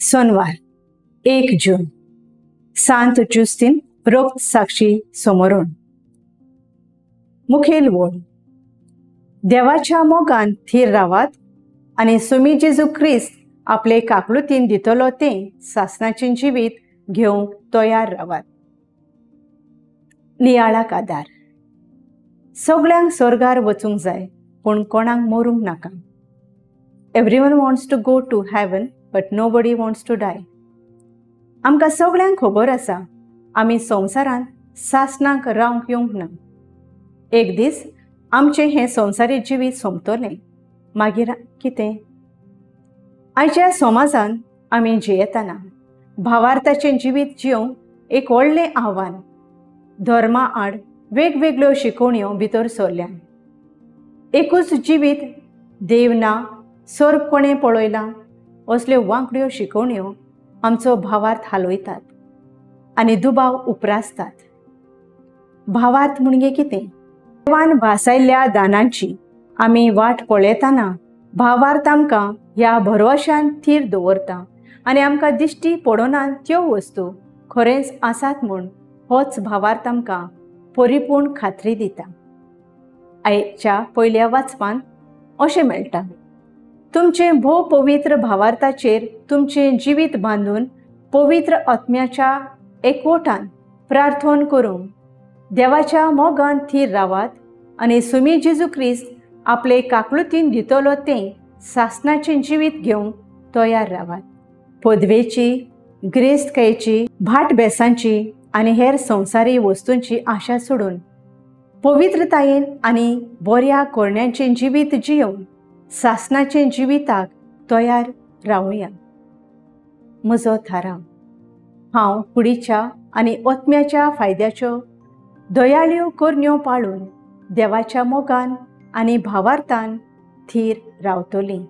सोनवार 1 जून सांत जुस्तीन रोक्त साक्षी समोरून मुखेल वोड देवाच्या मोगान थीर रावात आणि सुमी जेजू ख्रिस्त आपले काकलुतीन दितलो ते सासनाचे जिवीत घेवंक तयार रावात। नियाळाक आदार सगळ्यांक स्वर्गार वचूंक जाय पण कोणाक मरूंक नाका। Everyone wants to go to heaven but nobody wants to die. आमकां सगळ्यांक खबर आसा आमी संवसारांत सासनाक रावंक येवंक ना। एक दीस आमचें हें संवसारी जिवीत सोंपतलें, मागीर कितें? आयच्या समाजांत आमी जियेतना भावार्थाचें जिवीत जियोवंक एक व्हडलें आव्हान। धर्मा आड वेगवेगळ्यो शिकवण्यो भितर सरल्या। एकूच जिवीत, देव ना, स्वर्ग कोणें पळयला, असल्यो वांकड्यो शिकवण्यो आमचो भावार्थ हालयतात आनी दुबाव उप्रासतात। भावार्थ म्हणजे कितें? देवान भासायल्ल्या दानांची आमी वाट पळयतना भावार्थ आमकां ह्या भरवशान थीर दवरता आनी आमकां दिश्टी पडोना त्यो वस्तू खरेंच आसात म्हूण होच भावार्थ आमकां परिपूर्ण खात्री दिता। आयच्या पयल्या वाचपान अशें मेळटा, तुमचें भोव पवित्र भावार्थाचेर तुमचें जिवीत बांदून पवित्र आत्म्याच्या एकवटान प्रार्थना करूंक देवाच्या मोगान थीर रावात आनी सुमी जेजू ख्रिस्त आपले काकलुतीन दितलो तें सासनाचें जिवीत घेवंक तयार रावात। पदवेची, गिरेस्तकायेची, भाट बेसांची आनी हेर संवसारी वस्तूंची आशा सोडून पवित्रतायेन आनी बऱ्या कोरण्यांचें जिवीत जियोवन सासनाचें जिविताक तयार रावुया। म्हजो थाराव, हांव कुडीच्या आनी आत्म्याच्या फायद्याच्यो दयाळ्यो करण्यो पाळून देवाच्या मोगान आनी भावार्थान थीर रावतलीं।